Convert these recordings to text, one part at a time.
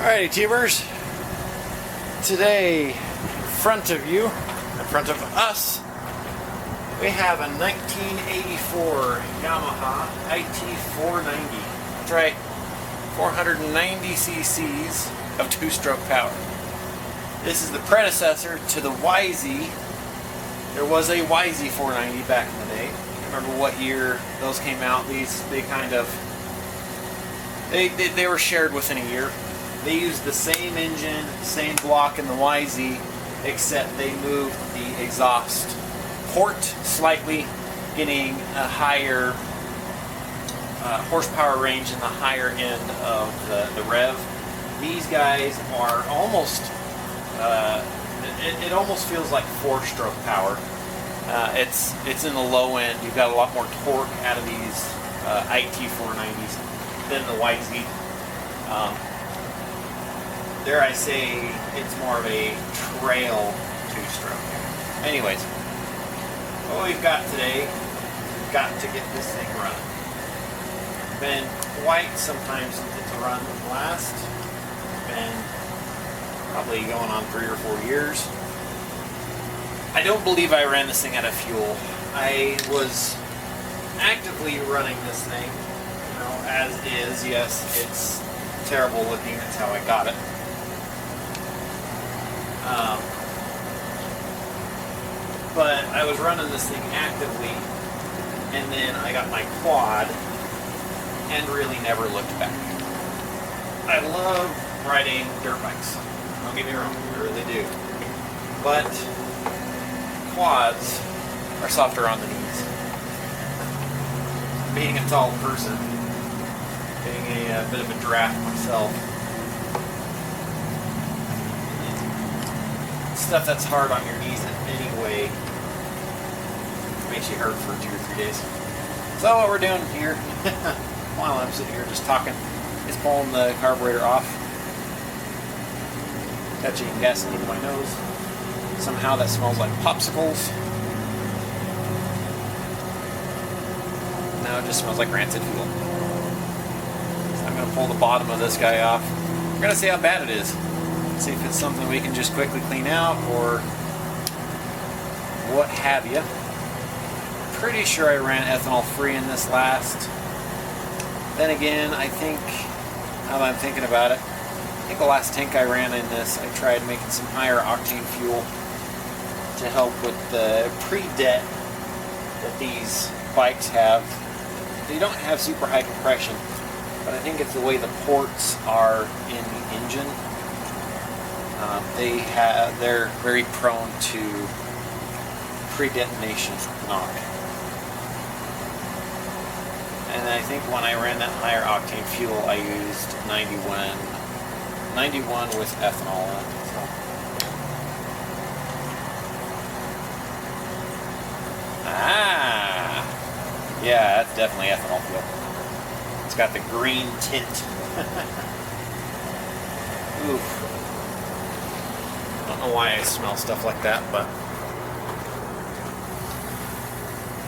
Alrighty, tubers. Today, in front of you, in front of us, we have a 1984 Yamaha IT490. That's right, 490 cc's of two-stroke power. This is the predecessor to the YZ. There was a YZ 490 back in the day. I don't remember what year those came out. They were shared within a year. They used the same engine, same block in the YZ, except they moved the exhaust port slightly, getting a higher horsepower range in the higher end of the rev. These guys are almost, it almost feels like four-stroke power. It's in the low end. You've got a lot more torque out of these IT490s than the YZ. Dare I say, it's more of a trail two-stroke. Anyways, what we've got today, we've got to get this thing running. Been quite some time since it's run last. Been probably going on 3 or 4 years. I don't believe I ran this thing out of fuel. I was actively running this thing, you know, as is. Yes, it's terrible looking. That's how I got it. But I was running this thing actively, and then I got my quad and really never looked back. I love riding dirt bikes, don't get me wrong, I really do. But quads are softer on the knees. Being a tall person, being a bit of a draft myself, stuff that's hard on your knees in any way makes you hurt for 2 or 3 days. So what we're doing here, while I'm sitting here just talking, is pulling the carburetor off, touching gasoline in my nose. Somehow that smells like popsicles. No, it just smells like rancid fuel. So I'm going to pull the bottom of this guy off. We're going to see how bad it is. See if it's something we can just quickly clean out or what have you. Pretty sure I ran ethanol free in this last. Then again, I think, now that I'm thinking about it, I think the last tank I ran in this, I tried making some higher octane fuel to help with the pre-det that these bikes have. They don't have super high compression, but I think it's the way the ports are in the engine. They're very prone to pre-detonation knock. And I think when I ran that higher octane fuel, I used 91 with ethanol in it. So. Ah, yeah, that's definitely ethanol fuel. It's got the green tint. Oof. I don't know why I smell stuff like that, but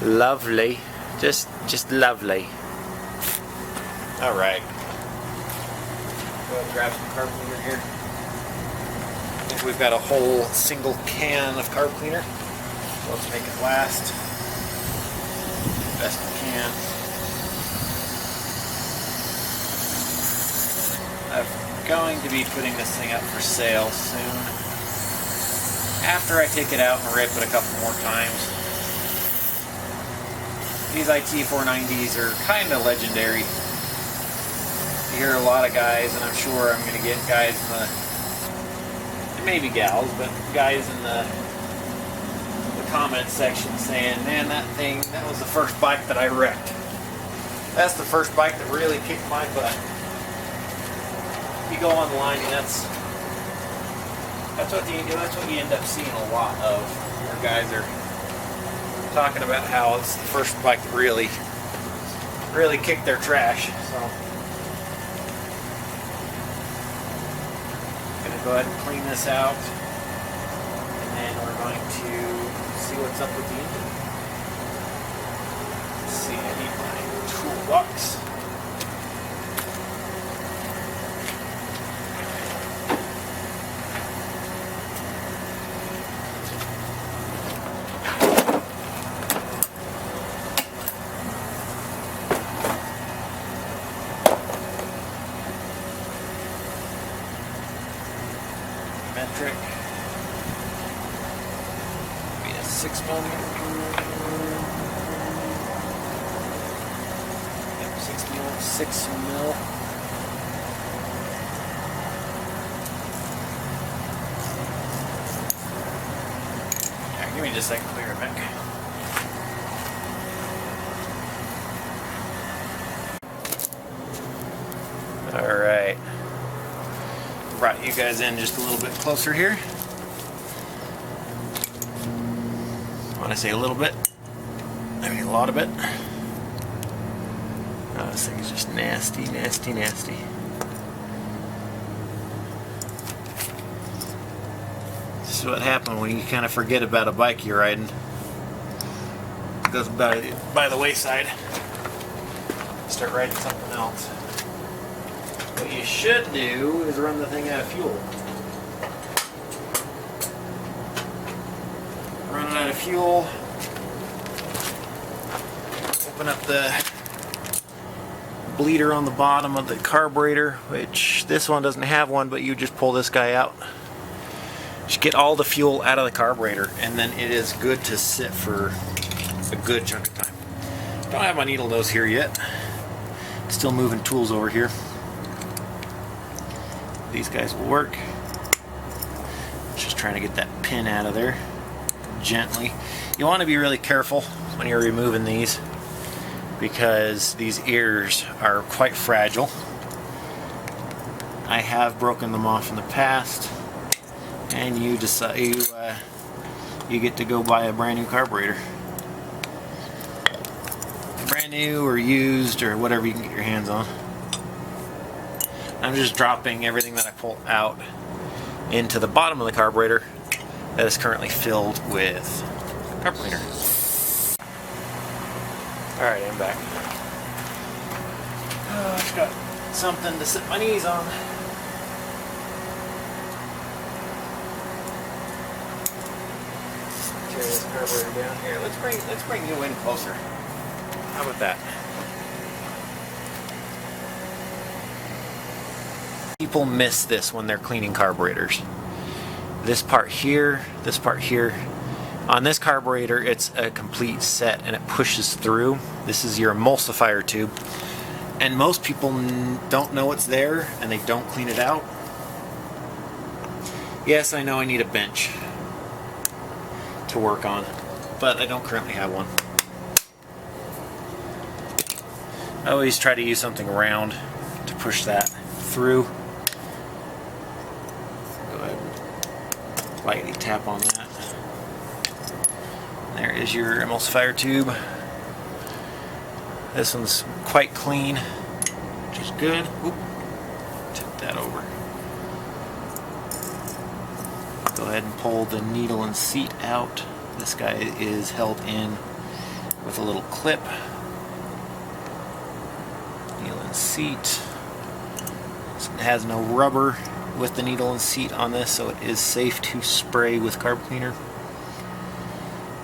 lovely, just lovely. All right, go ahead and grab some carb cleaner here. I think we've got a whole single can of carb cleaner, so let's make it last best we can. I'm going to be putting this thing up for sale soon. After I take it out and rip it a couple more times. These IT490s are kind of legendary. You hear a lot of guys, and I'm sure I'm going to get guys in the, maybe gals, but guys in the comment section saying, man, that was the first bike that I wrecked. That's the first bike that really kicked my butt. You go online, and that's what you end up seeing a lot of. Where guys are talking about how it's the first bike that really kicked their trash. So I'm gonna go ahead and clean this out, and then we're going to see what's up with the engine. Let's see, I need my toolbox. metric. Maybe a 6mm. Yep, 6 mil. Yeah, give me just a second to clear it back. Alright, brought you guys in just a little bit closer here. When I say a little bit, I mean a lot of it. Oh, this thing is just nasty, nasty, nasty. This is what happens when you kind of forget about a bike you're riding. It goes by the wayside. Start riding something else. What you should do is run the thing out of fuel. Run it out of fuel. Open up the bleeder on the bottom of the carburetor, which this one doesn't have one, but you just pull this guy out. Just get all the fuel out of the carburetor, and then it is good to sit for a good chunk of time. Don't have my needle nose here yet. Still moving tools over here. These guys will work. Just trying to get that pin out of there gently. You want to be really careful when you're removing these because these ears are quite fragile. I have broken them off in the past, and you decide you get to go buy a brand new carburetor. Brand new or used or whatever you can get your hands on. I'm just dropping everything that I pull out into the bottom of the carburetor that is currently filled with carburetor. Alright, I'm back. Oh, I've got something to sit my knees on. Tear this carburetor down here. Let's bring you in closer. How about that? People miss this when they're cleaning carburetors. This part here. On this carburetor, it's a complete set and it pushes through. This is your emulsifier tube. And most people don't know it's there and they don't clean it out. Yes, I know I need a bench to work on, but I don't currently have one. I always try to use something round to push that through. Lightly tap on that. There is your emulsifier tube. This one's quite clean, which is good. Oop. Tip that over. Go ahead and pull the needle and seat out. This guy is held in with a little clip. Needle and seat. It has no rubber with the needle and seat on this, so it is safe to spray with carb cleaner.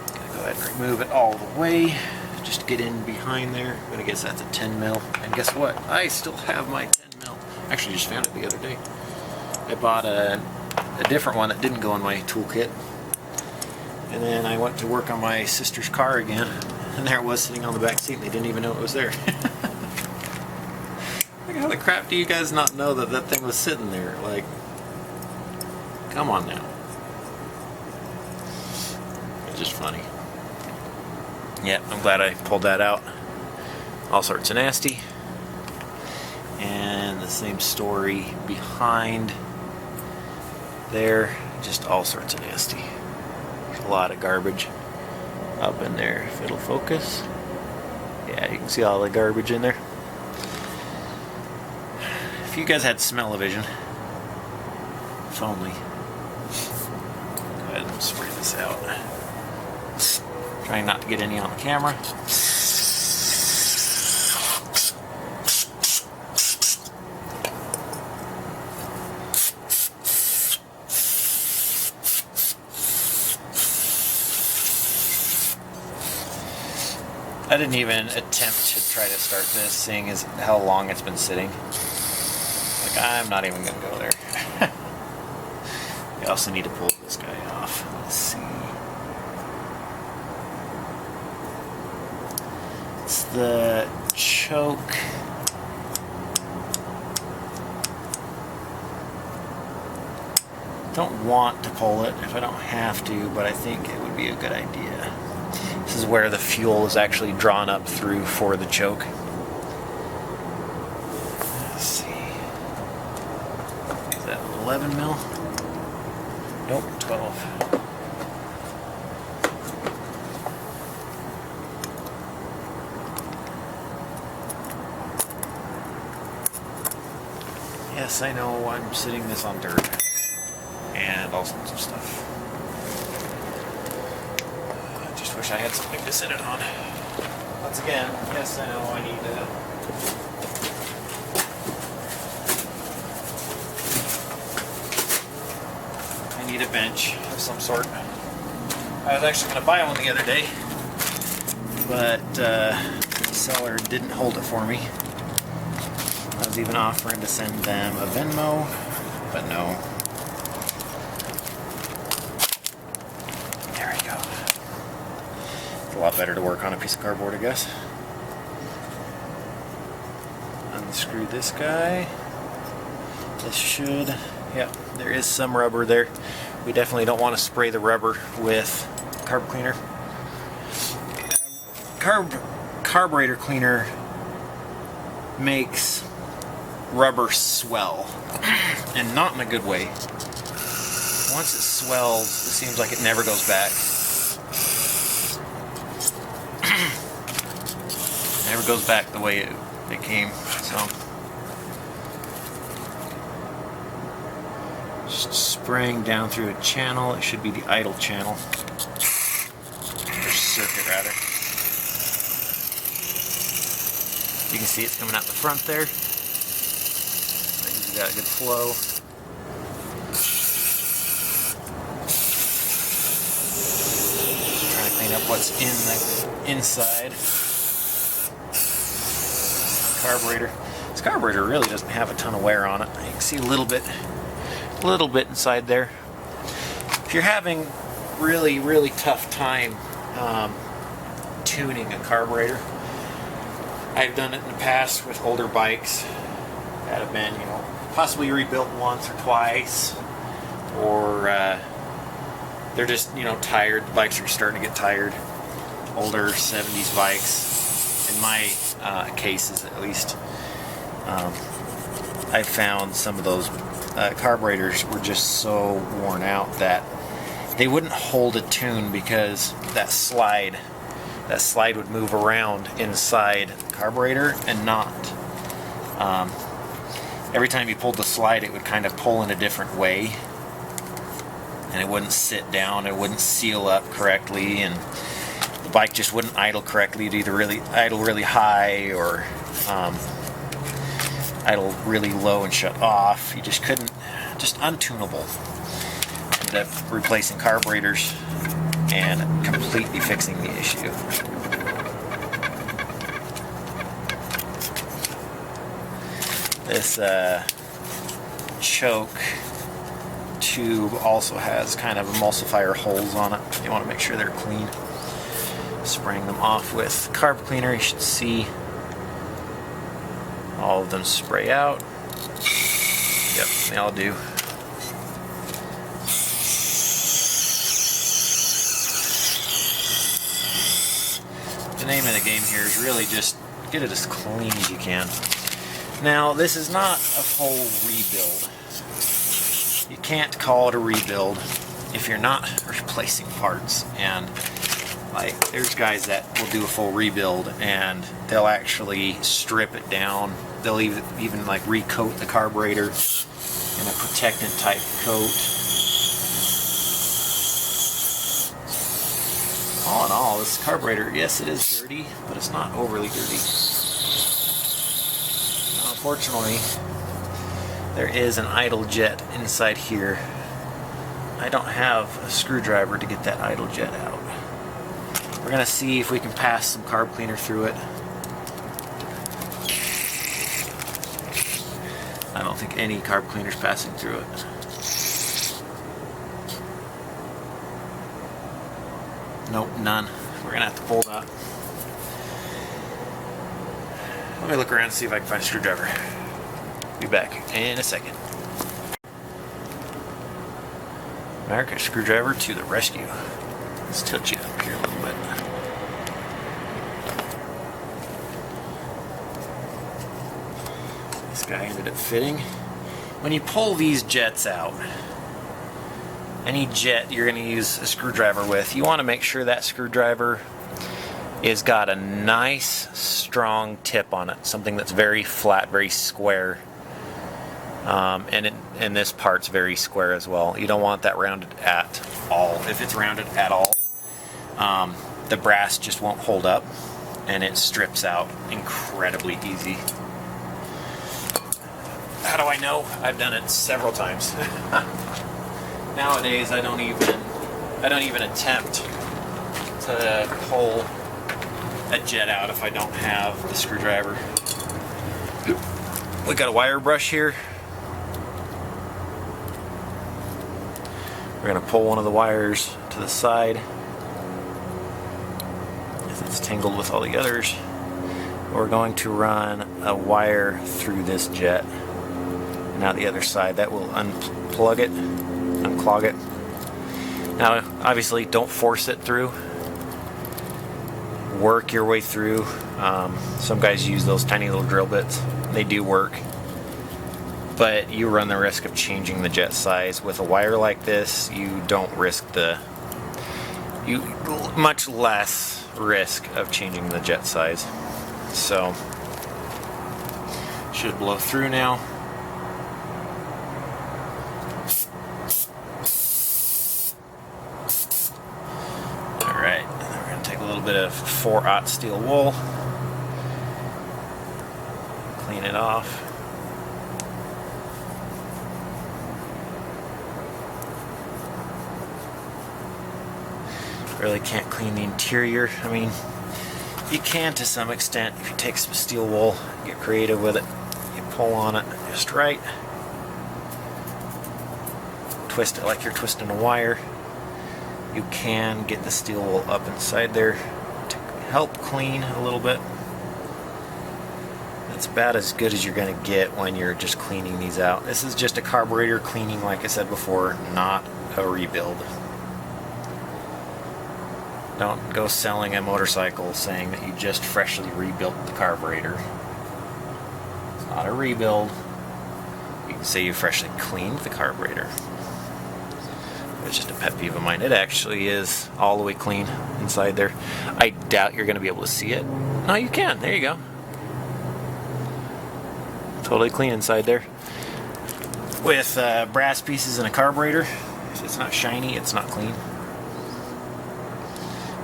Gonna go ahead and remove it all the way. Just get in behind there. I'm gonna guess that's a 10 mil. And guess what? I still have my 10 mil. Actually, just found it the other day. I bought a different one that didn't go in my toolkit. And then I went to work on my sister's car again, and there it was sitting on the back seat, and they didn't even know it was there. Like, how the crap do you guys not know that that thing was sitting there? Like, come on now. It's just funny. Yeah, I'm glad I pulled that out. All sorts of nasty. And the same story behind there, just all sorts of nasty. There's a lot of garbage up in there. If it'll focus. Yeah, you can see all the garbage in there. If you guys had smell-o-vision, if only. Go ahead and spray this out. Trying not to get any on the camera. I didn't even attempt to try to start this, seeing as how long it's been sitting. Like, I'm not even gonna go there. also need to pull this guy off. Let's see. It's the choke. Don't want to pull it if I don't have to, but I think it would be a good idea. This is where the fuel is actually drawn up through for the choke. Let's see. Is that 11 mil? Nope, 12. Yes, I know I'm sitting this on dirt and all sorts of stuff. I just wish I had something to sit it on. Once again, yes, I know I need a bench of some sort. I was actually going to buy one the other day, but the seller didn't hold it for me. I was even offering to send them a Venmo, but no. There we go. It's a lot better to work on a piece of cardboard, I guess. Unscrew this guy. This should, yeah, there is some rubber there. We definitely don't want to spray the rubber with carb cleaner. Carburetor cleaner makes rubber swell, and not in a good way. Once it swells, it seems like it never goes back. Never goes back the way it came. So just spraying down through a channel. It should be the idle channel, or circuit rather. You can see it's coming out the front there. Got a good flow. Just trying to clean up what's in the inside. Carburetor. This carburetor really doesn't have a ton of wear on it. You can see a little bit inside there. If you're having really tough time tuning a carburetor, I've done it in the past with older bikes that have been, possibly rebuilt once or twice, or they're just, tired. The bikes are starting to get tired. Older 70s bikes, in my cases at least, I found some of those carburetors were just so worn out that they wouldn't hold a tune because that slide would move around inside the carburetor and not. Every time you pulled the slide, it would kind of pull in a different way, and it wouldn't sit down, it wouldn't seal up correctly, and the bike just wouldn't idle correctly. It'd either idle really high or idle really low and shut off. You just couldn't, just untunable. Ended up replacing carburetors and completely fixing the issue. This choke tube also has kind of emulsifier holes on it. You want to make sure they're clean. Spraying them off with carb cleaner. You should see all of them spray out. Yep, they all do. The name of the game here is really just get it as clean as you can. Now, this is not a full rebuild. You can't call it a rebuild if you're not replacing parts. And like, there's guys that will do a full rebuild and they'll actually strip it down. They'll even like recoat the carburetor in a protectant type coat. All in all, this carburetor, yes, it is dirty, but it's not overly dirty. Unfortunately, there is an idle jet inside here. I don't have a screwdriver to get that idle jet out. We're going to see if we can pass some carb cleaner through it. I don't think any carb cleaner is passing through it. Nope, none. We're gonna have to pull it up. Let me look around and see if I can find a screwdriver. Be back in a second. America screwdriver to the rescue. Let's tilt you up here a little bit. This guy ended up fitting. When you pull these jets out, any jet you're going to use a screwdriver with, you want to make sure that screwdriver is got a nice strong tip on it, something that's very flat, very square, and this part's very square as well. You don't want that rounded at all. If it's rounded at all, the brass just won't hold up and it strips out incredibly easy. How do I know? I've done it several times. Nowadays I don't even attempt to pull a jet out if I don't have the screwdriver. We got a wire brush here. We're going to pull one of the wires to the side as it's tangled with all the others. We're going to run a wire through this jet. Now the other side, that will unclog it. Now obviously don't force it through. Work your way through. Some guys use those tiny little drill bits. They do work. But you run the risk of changing the jet size. With a wire like this, you don't risk much less risk of changing the jet size. So, should blow through now. Alright, we're going to take a little bit of 4/0 steel wool, clean it off. Really can't clean the interior. I mean, you can to some extent if you take some steel wool, get creative with it, you pull on it just right, twist it like you're twisting a wire. You can get the steel wool up inside there to help clean a little bit. That's about as good as you're going to get when you're just cleaning these out. This is just a carburetor cleaning, like I said before, not a rebuild. Don't go selling a motorcycle saying that you just freshly rebuilt the carburetor. It's not a rebuild. You can say you freshly cleaned the carburetor. It's just a pet peeve of mine. It actually is all the way clean inside there. I doubt you're going to be able to see it. No, you can. There you go. Totally clean inside there. With brass pieces in a carburetor, if it's not shiny, it's not clean.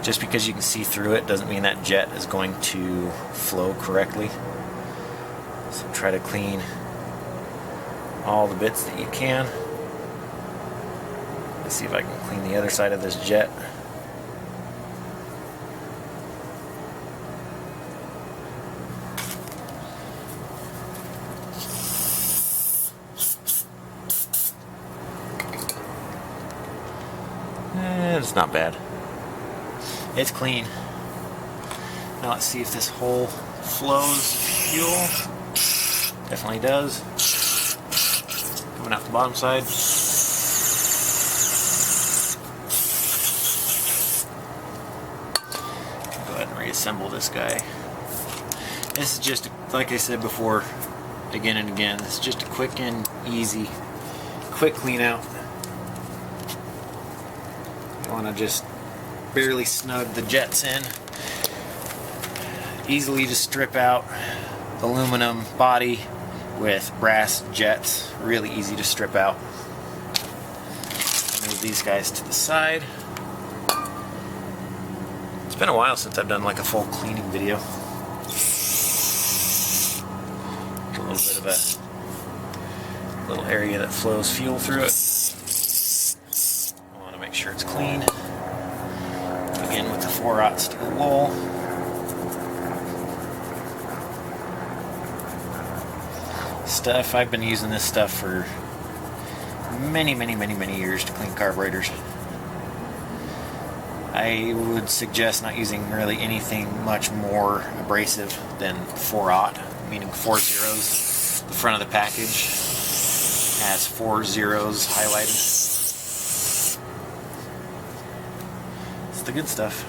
Just because you can see through it doesn't mean that jet is going to flow correctly. So try to clean all the bits that you can. Let's see if I can clean the other side of this jet. It's not bad. It's clean. Now let's see if this hole flows fuel. Definitely does. Coming out the bottom side. Go ahead and reassemble this guy. This is just, like I said before, again and again, this is just a quick and easy, quick clean out. You want to just barely snug the jets in. Easily just strip out aluminum body with brass jets. Really easy to strip out. Move these guys to the side. It's been a while since I've done like a full cleaning video. A little bit of a little area that flows fuel through it. I want to make sure it's clean. Again with the 4/0 steel wool. Stuff, I've been using this stuff for many years to clean carburetors. I would suggest not using really anything much more abrasive than 4-aught, meaning 4 zeros. The front of the package has 4 zeros highlighted. It's the good stuff.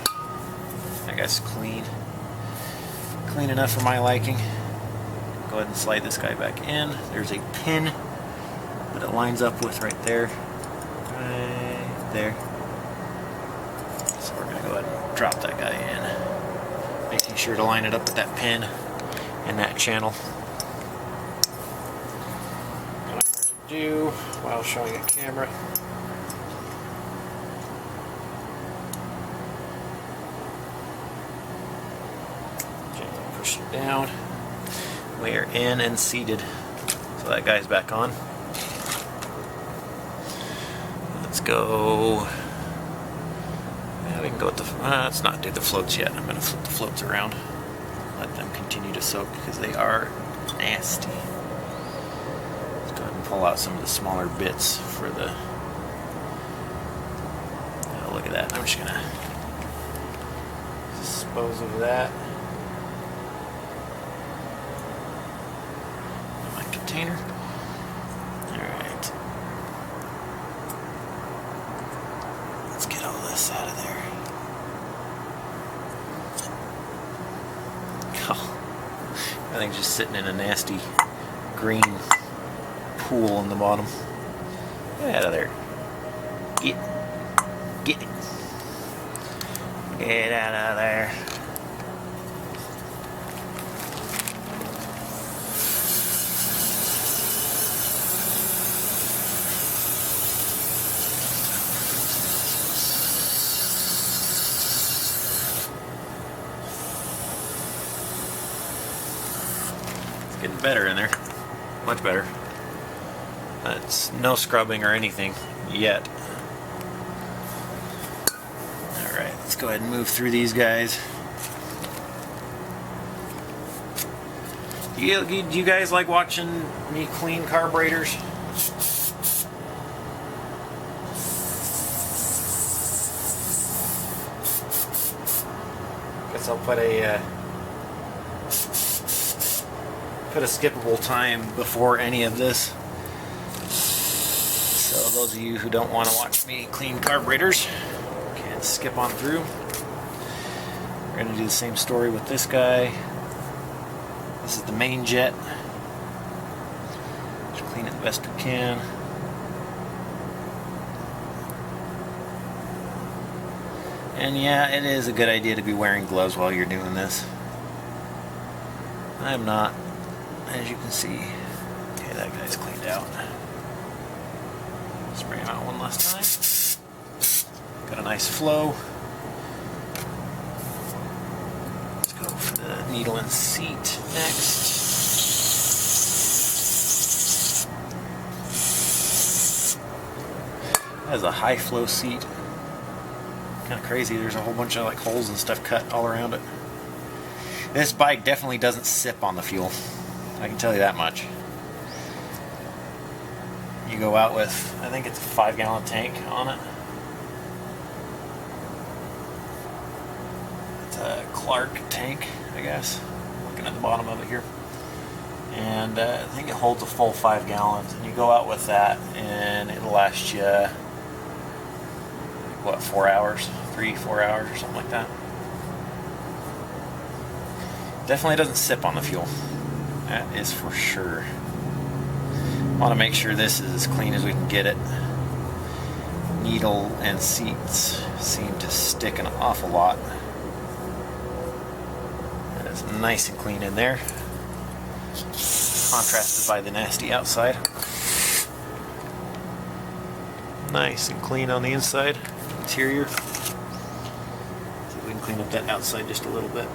I guess clean enough for my liking. Go ahead and slide this guy back in. There's a pin that it lines up with right there. Right there. So we're going to go ahead and drop that guy in. Making sure to line it up with that pin and that channel. What I'm going to do while showing a camera. Gently push it down. We are in and seated. So that guy's back on. Let's go. Yeah, we can go with the. Let's not do the floats yet. I'm going to flip the floats around. Let them continue to soak because they are nasty. Let's go ahead and pull out some of the smaller bits for the. Oh, look at that. I'm just going to dispose of that. My container. Alright. Let's get all this out of there. Oh, everything's just sitting in a nasty green pool in the bottom. Get out of there. Get out of there. Getting better in there, much better. It's no scrubbing or anything yet. Alright, let's go ahead and move through these guys. Do you guys like watching me clean carburetors? Guess I'll put a skippable time before any of this. So those of you who don't want to watch me clean carburetors can skip on through. We're going to do the same story with this guy. This is the main jet. Just clean it the best we can. And yeah, it is a good idea to be wearing gloves while you're doing this. I'm not. As you can see, okay, that guy's cleaned out. Spray him out one last time. Got a nice flow. Let's go for the needle and seat next. That is a high flow seat. Kind of crazy. There's a whole bunch of like holes and stuff cut all around it. This bike definitely doesn't sip on the fuel. I can tell you that much. You go out with, I think it's a 5-gallon tank on it. It's a Clark tank, I guess. Looking at the bottom of it here. And I think it holds a full 5 gallons. And you go out with that and it'll last you, what, 4 hours? 3-4 hours or something like that. Definitely doesn't sip on the fuel. That is for sure. Want to make sure this is as clean as we can get it. Needle and seats seem to stick an awful lot. That is nice and clean in there. Contrasted by the nasty outside. Nice and clean on the inside. Interior. See if we can clean up that outside just a little bit.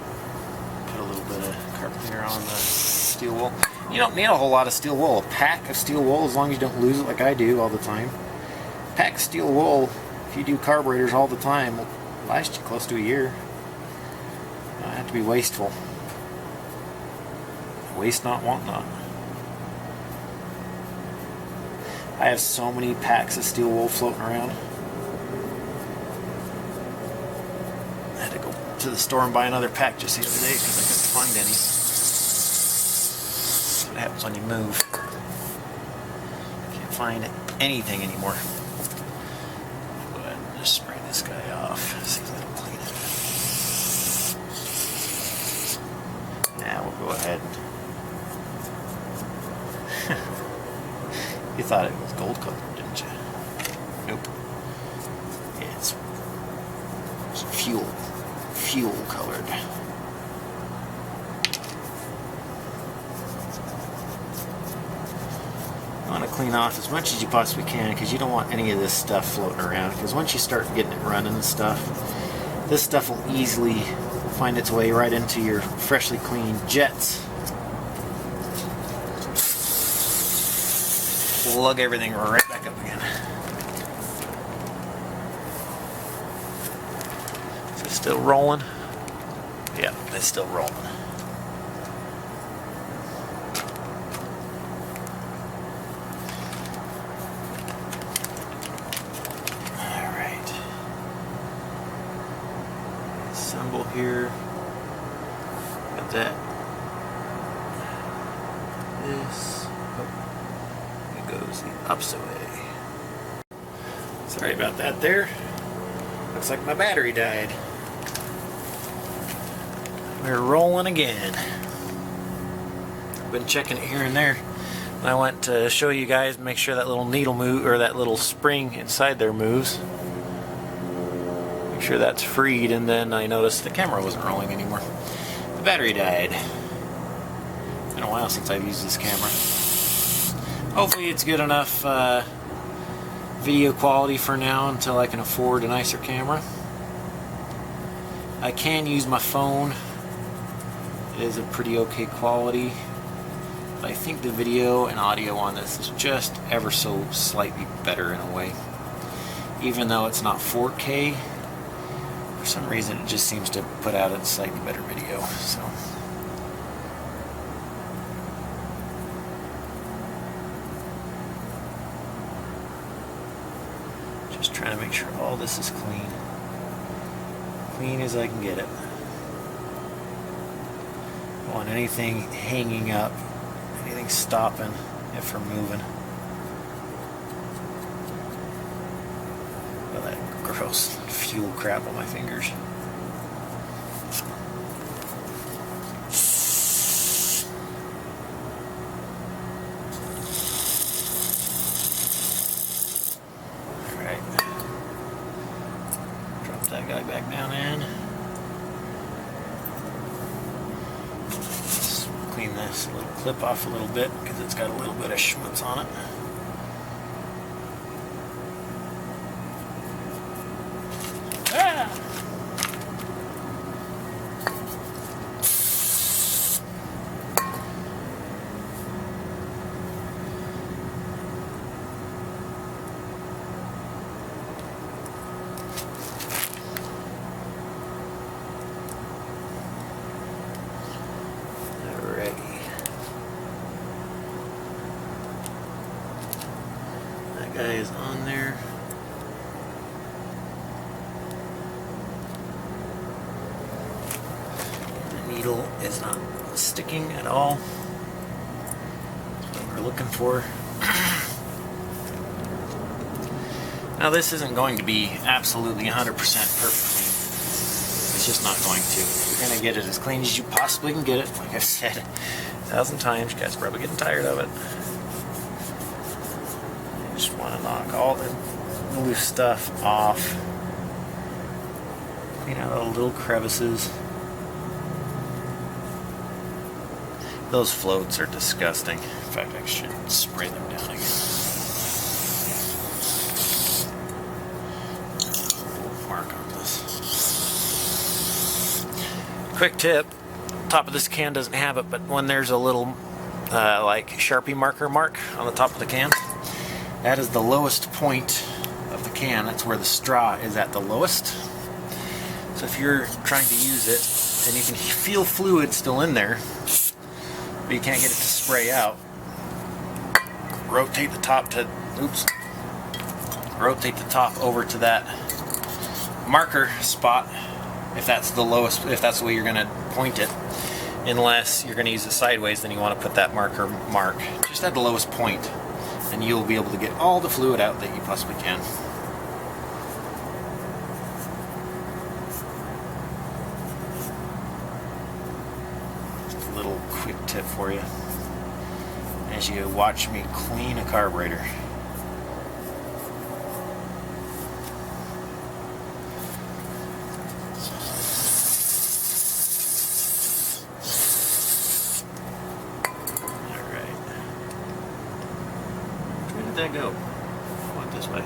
Put a little bit of carpet cleaner on the steel wool. You don't need a whole lot of steel wool. A pack of steel wool, as long as you don't lose it like I do all the time. A pack of steel wool, if you do carburetors all the time, will last you close to a year. You don't have to be wasteful. Waste not, want not. I have so many packs of steel wool floating around. to the store and buy another pack just the other day because I couldn't find any. That's what happens when you move. Can't find anything anymore. Go ahead and just spray this guy off. See if that'll clean it. Now we'll go ahead and you thought it was gold colored, didn't you? Nope. It's fuel colored. You want to clean off as much as you possibly can because you don't want any of this stuff floating around, because once you start getting it running and stuff, this stuff will easily find its way right into your freshly cleaned jets. Lug everything right back up again. Is it still rolling? Yeah, it's still rolling. Alright. Assemble here. Got that. This. Goes the opposite way. Sorry about that there. Looks like my battery died. We're rolling again. Been checking it here and there. And I went to show you guys, make sure that little needle move, or that little spring inside there moves. Make sure that's freed, and then I noticed the camera wasn't rolling anymore. The battery died. It's been a while since I've used this camera. Hopefully it's good enough video quality for now until I can afford a nicer camera. I can use my phone. It is a pretty okay quality. But I think the video and audio on this is just ever so slightly better in a way. Even though it's not 4K, for some reason it just seems to put out a slightly better video. So. Just trying to make sure all this is clean. Clean as I can get it. Don't want anything hanging up, anything stopping it from moving. All that gross fuel crap on my fingers. That guy back down in. Let's clean this little clip off a little bit because it's got a little bit of schmutz on it. Ah! Guy is on there. The needle is not sticking at all. That's what we're looking for. Now this isn't going to be absolutely 100% perfect clean. It's just not going to. You're going to get it as clean as you possibly can get it. Like I've said 1,000 times, you guys are probably getting tired of it. Just want to knock all the loose stuff off. Clean out all the little crevices. Those floats are disgusting. In fact, I should spray them down again. Mark on this. Quick tip. Top of this can doesn't have it, but when there's a little like Sharpie marker mark on the top of the can, that is the lowest point of the can. That's where the straw is at the lowest. So if you're trying to use it and you can feel fluid still in there, but you can't get it to spray out, rotate the top to, rotate the top over to that marker spot if that's the lowest, if that's the way you're going to point it. Unless you're going to use it sideways, then you want to put that marker mark just at the lowest point, and you'll be able to get all the fluid out that you possibly can. Just a little quick tip for you as you watch me clean a carburetor. Where did that go? I went this way.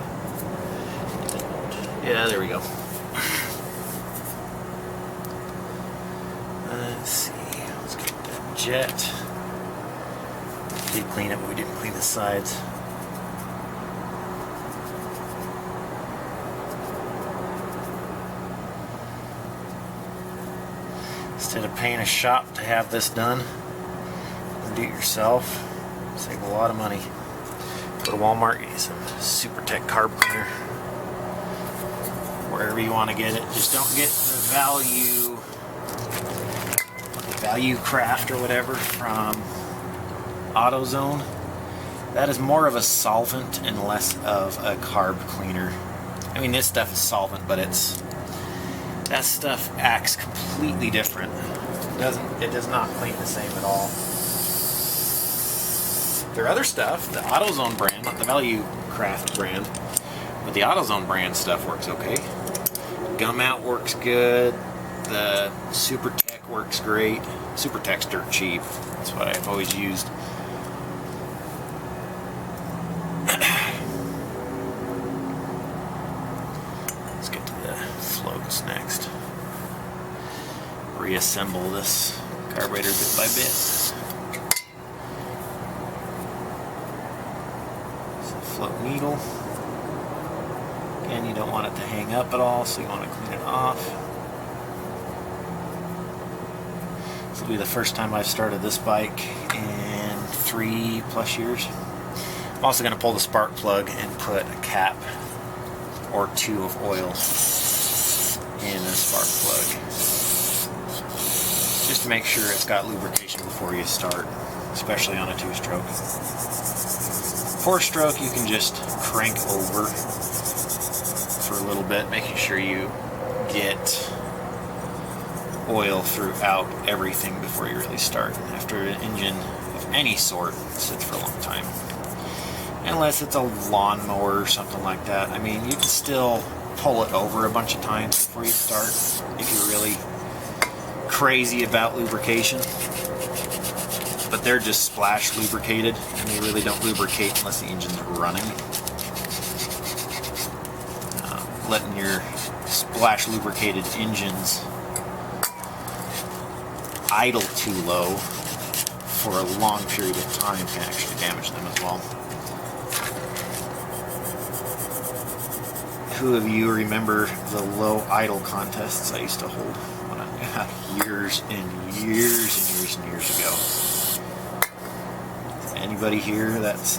Yeah, there we go. Let's see. Let's get that jet. We did clean it, but we didn't clean the sides. Instead of paying a shop to have this done, do it yourself. Save a lot of money. Go to Walmart, get some Super Tech carb cleaner. Wherever you want to get it. Just don't get the value craft or whatever from AutoZone. That is more of a solvent and less of a carb cleaner. I mean, this stuff is solvent, but that stuff acts completely different. It does not clean the same at all. Their other stuff, the AutoZone brand, not the Value Craft brand, but the AutoZone brand stuff works okay. Gum Out works good. The Super Tech works great. Super Tech's dirt cheap. That's what I've always used. Let's get to the floats next. Reassemble this carburetor bit by bit. Float needle. Again, you don't want it to hang up at all, so you want to clean it off. This will be the first time I've started this bike in 3+ years. I'm also going to pull the spark plug and put a cap or two of oil in the spark plug, just to make sure it's got lubrication before you start, especially on a 2-stroke. 4-stroke, you can just crank over for a little bit, making sure you get oil throughout everything before you really start. After an engine of any sort sits for a long time, unless it's a lawnmower or something like that. I mean, you can still pull it over a bunch of times before you start if you're really crazy about lubrication. But they're just splash lubricated, and they really don't lubricate unless the engine's running. Letting your splash lubricated engines idle too low for a long period of time can actually damage them as well. Who of you remember the low idle contests I used to hold when I years and years and years ago? Anybody here that's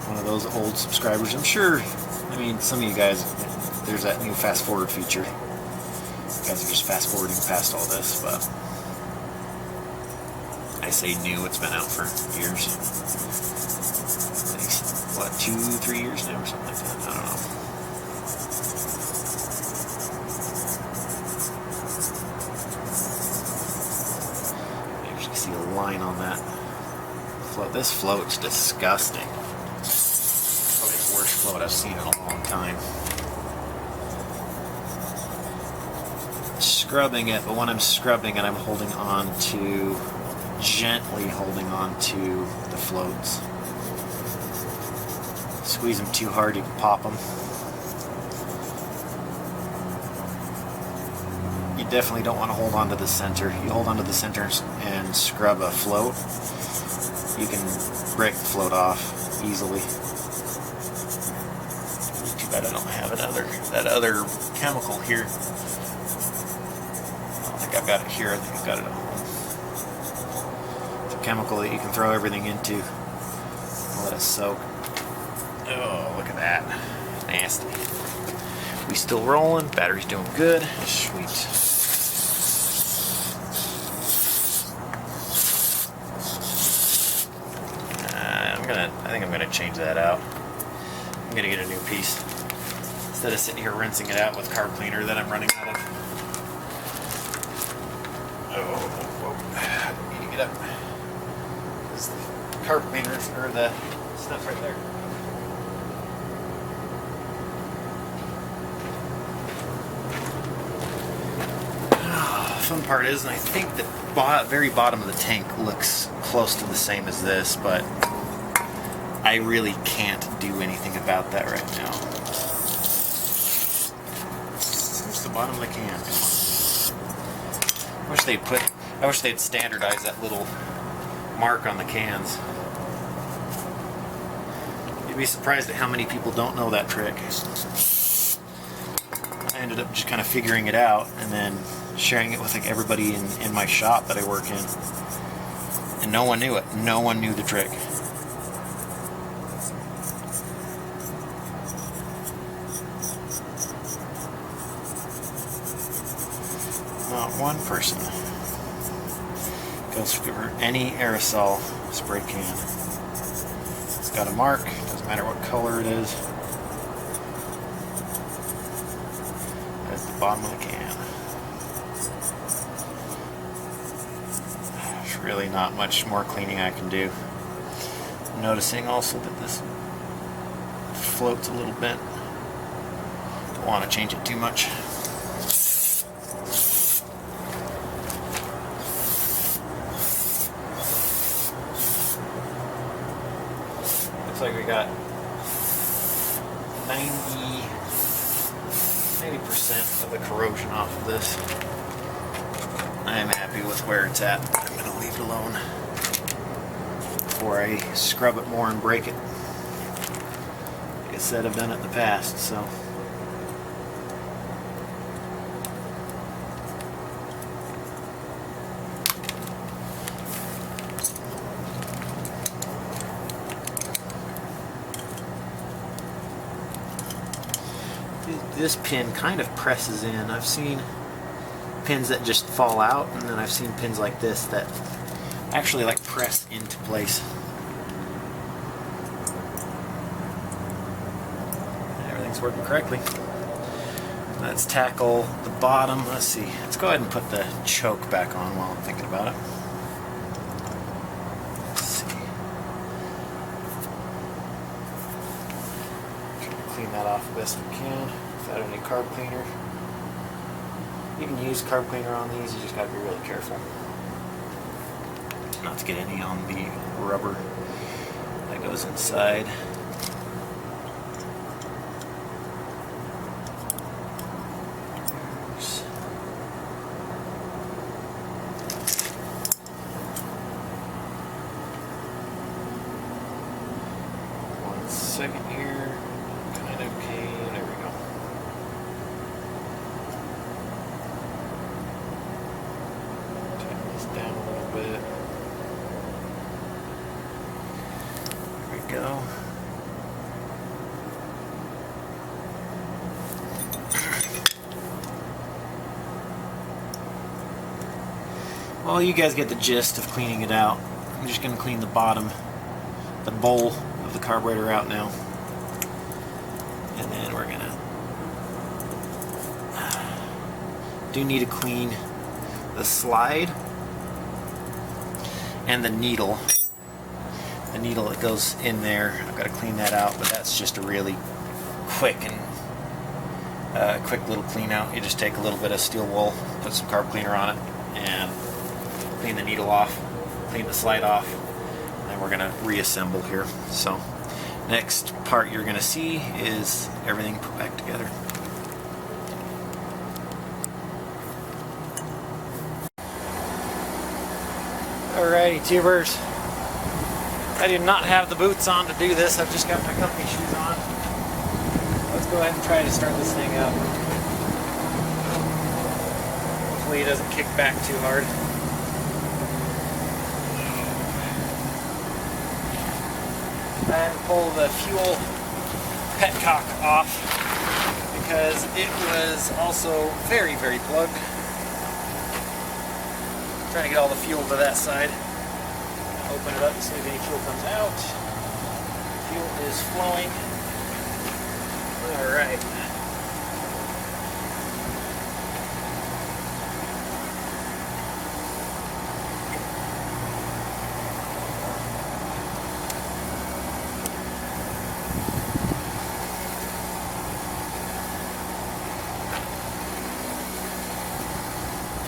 one of those old subscribers? I'm sure, I mean, some of you guys, there's that new fast forward feature. You guys are just fast forwarding past all this, but I say new, it's been out for years. At least, what, 2-3 years now or something like that? I don't know. You actually see a line on that float. This float's disgusting. Probably the worst float I've seen in a long time. Scrubbing it, but when I'm scrubbing it, I'm holding on to, gently holding on to the floats. Squeeze them too hard, you can pop them. You definitely don't want to hold on to the center. You hold on to the center and scrub a float, you can break the float off easily. Too bad I don't have that other chemical here. I've got it here. I think I've got it at home. It's a chemical that you can throw everything into and let it soak. Oh, look at that. Nasty. We still rolling. Battery's doing good. Sweet. I think I'm gonna change that out. I'm gonna get a new piece instead of sitting here rinsing it out with carb cleaner that I'm running out of. Oh, need to get up. There's the carb cleaners or the stuff right there. Fun part is, and I think the very bottom of the tank looks close to the same as this, but I really can't do anything about that right now. Where's the bottom of the can? I wish they'd standardize that little mark on the cans. You'd be surprised at how many people don't know that trick. I ended up just kind of figuring it out and then sharing it with like everybody in my shop that I work in. And no one knew it. No one knew the trick. Not one person goes for any aerosol spray can. It's got a mark, doesn't matter what color it is. That's the bottom of the can. There's really not much more cleaning I can do. I'm noticing also that this floats a little bit. Don't want to change it too much. Looks like we got 90% of the corrosion off of this. I am happy with where it's at. I'm going to leave it alone before I scrub it more and break it. Like I said, I've done it in the past, so. This pin kind of presses in. I've seen pins that just fall out, and then I've seen pins like this that actually like press into place. Everything's working correctly. Let's tackle the bottom. Let's see. Let's go ahead and put the choke back on while I'm thinking about it. Let's see. Try to clean that off the best we can. Without any carb cleaner. You can use carb cleaner on these, you just gotta be really careful not to get any on the rubber that goes inside. One second here. Kind of okay. There we go. Down a little bit. There we go. Well, you guys get the gist of cleaning it out. I'm just going to clean the bottom, the bowl of the carburetor out now. And then we're going to do need to clean the slide and the needle. The needle that goes in there, I've got to clean that out, but that's just a really quick little clean out. You just take a little bit of steel wool, put some carb cleaner on it, and clean the needle off, clean the slide off, and then we're going to reassemble here. So next part you're going to see is everything put back together. Alrighty, tubers. I do not have the boots on to do this. I've just got my company shoes on. Let's go ahead and try to start this thing up. Hopefully it doesn't kick back too hard. I had to pull the fuel petcock off because it was also very, very plugged. Trying to get all the fuel to that side. Open it up and see if any fuel comes out. Fuel is flowing. All right.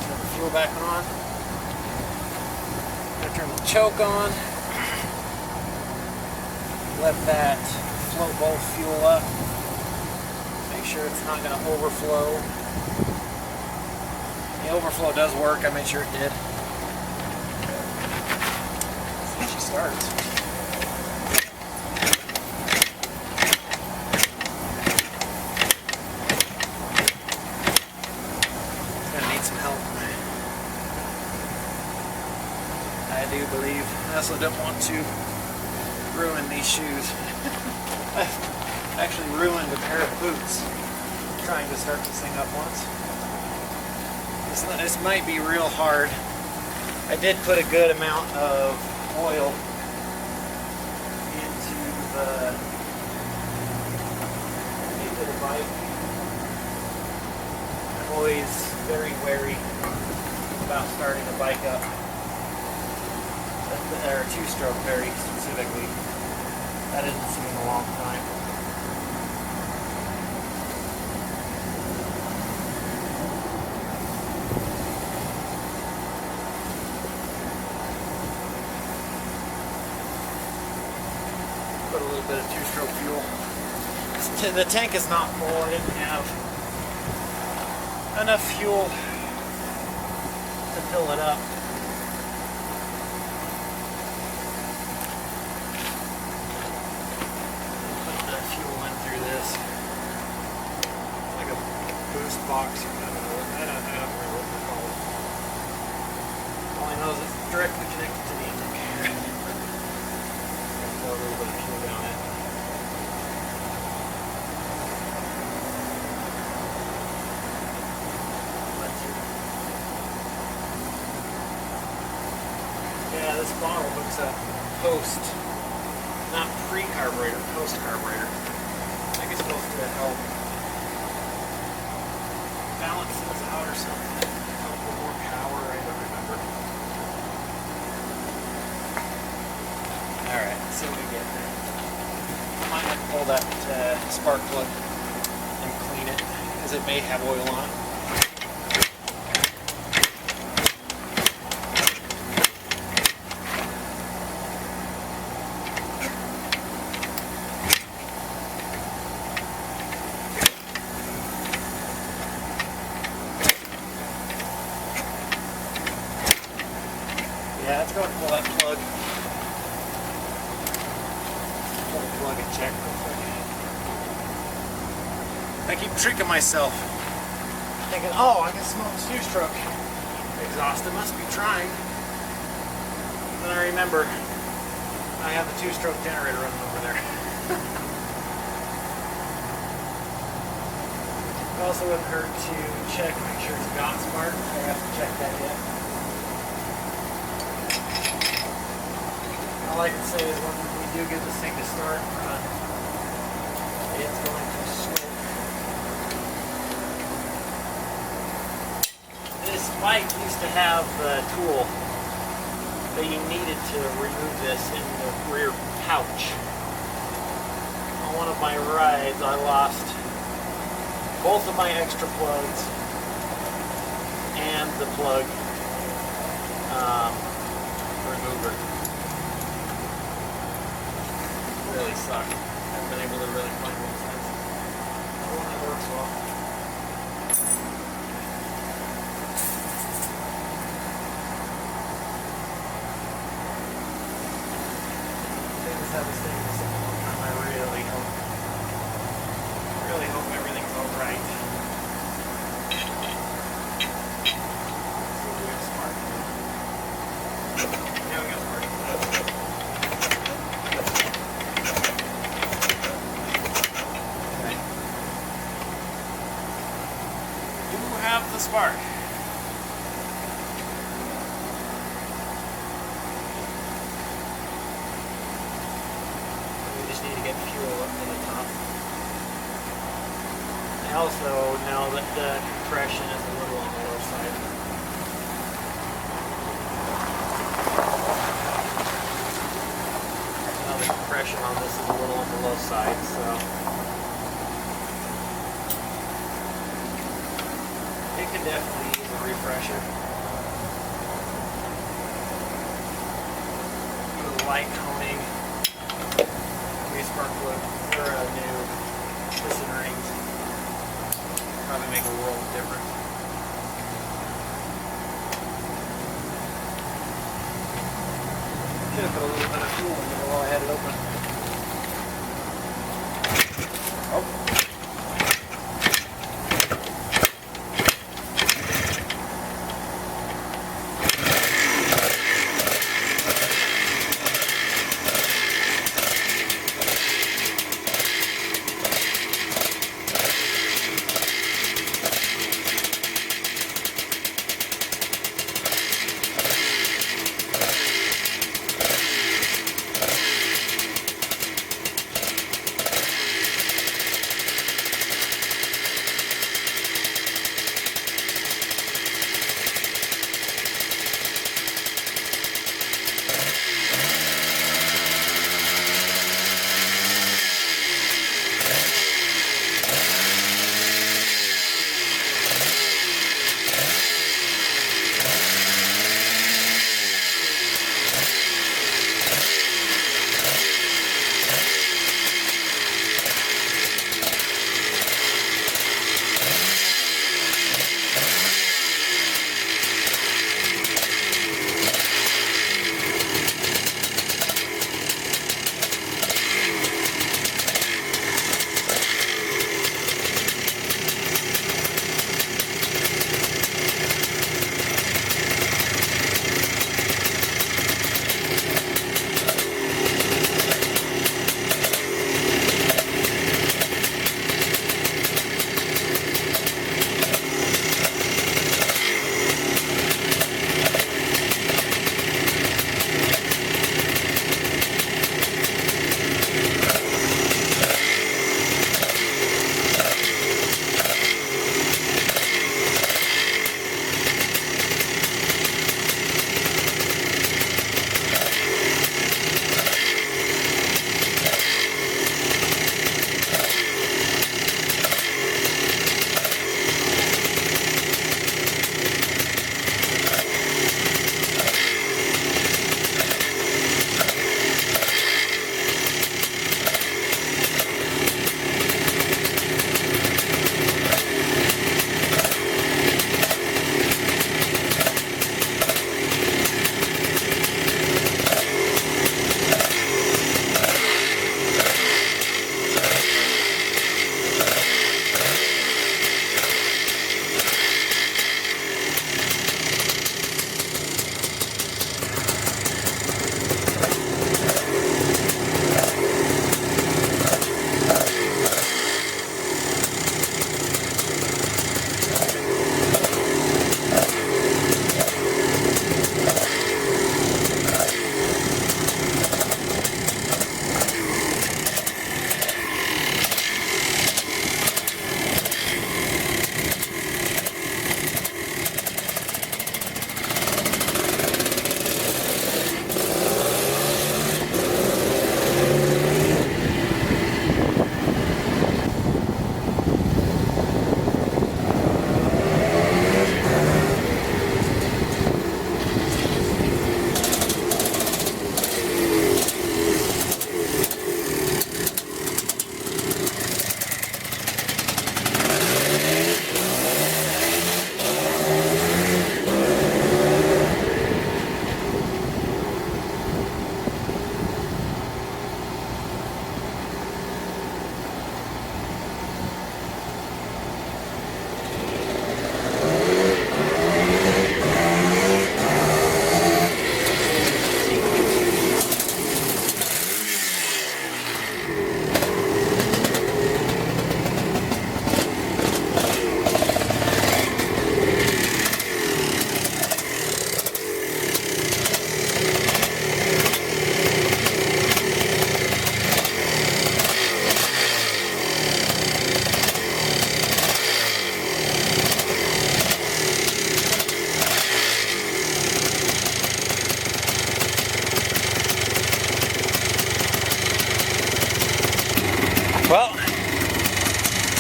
Turn the fuel back on. Gonna turn the choke on. Let that float both fuel up. Make sure it's not going to overflow. The overflow does work. I made sure it did. See if she starts. It's going to need some help. I do believe. I also don't want to ruin these shoes. I've actually ruined a pair of boots trying to start this thing up once. This might be real hard. I did put a good amount of oil into the bike. I'm always very wary about starting a bike up, or a two-stroke very specifically. That isn't seen in a long time. Put a little bit of two-stroke fuel. The tank is not full. I didn't have enough fuel to fill it up. Box. I don't remember what they're called. All I know is it's directly connected to the intake. Pour a little bit of fuel down it. Yeah, this bottle hooks up post, not pre-carburetor, post-carburetor. I think it's supposed to help balance this out or something. A little more power, I don't remember. Alright, let's see what we get. I might have to pull that spark plug and clean it, because it may have oil on it. Yeah, let's go and pull that plug. Pull the plug and check real quick. I keep tricking myself. Thinking, oh, I can smell the two-stroke exhaust. It must be trying. And then I remember I have the two-stroke generator running over there. It also wouldn't hurt to check, make sure it's got spark. I have to check that yet. All I can say is when we do get this thing to start, it's going to smoke. This bike used to have the tool that you needed to remove this in the rear pouch. On one of my rides, I lost both of my extra plugs and the plug remover. Really suck. Haven't been able to really find one since. The one that works well. Things have this thing for such a long time. I really hope everything's alright. See if we got spark. Yeah, we got spark. the spark. We just need to get fuel up to the top. I also know that the compression is a little on the low side. Now the compression on this is a little on the low side, so it could definitely use a refresher. Do a light coating, spark plug, or a new piston rings. Probably make a world of difference. Should have put a little bit of fuel in there while I had it open. Oh.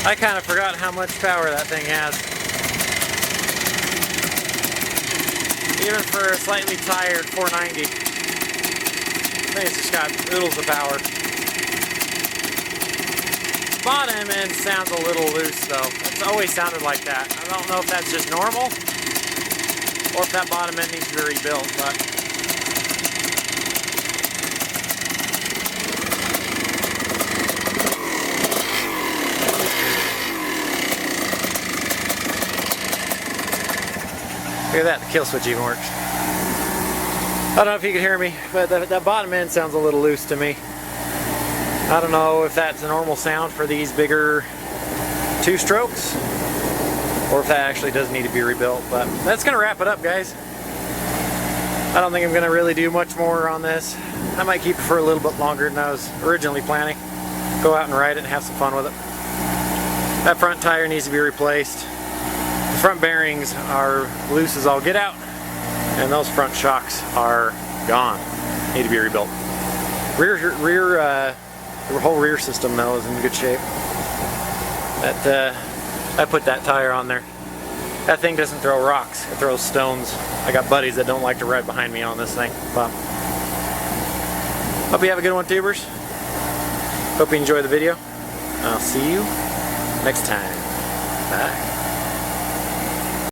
I kind of forgot how much power that thing has. Even for a slightly tired 490, I think it's just got oodles of power. Bottom end sounds a little loose though. It's always sounded like that. I don't know if that's just normal or if that bottom end needs to be rebuilt, but look at that, the kill switch even works. I don't know if you can hear me, but that bottom end sounds a little loose to me. I don't know if that's a normal sound for these bigger 2-strokes or if that actually does need to be rebuilt, but that's going to wrap it up, guys. I don't think I'm going to really do much more on this. I might keep it for a little bit longer than I was originally planning. Go out and ride it and have some fun with it. That front tire needs to be replaced. The front bearings are loose as all get out, and those front shocks are gone. Need to be rebuilt. The whole rear system though is in good shape. I put that tire on there. That thing doesn't throw rocks, it throws stones. I got buddies that don't like to ride behind me on this thing. But hope you have a good one, tubers. Hope you enjoy the video. I'll see you next time. Bye.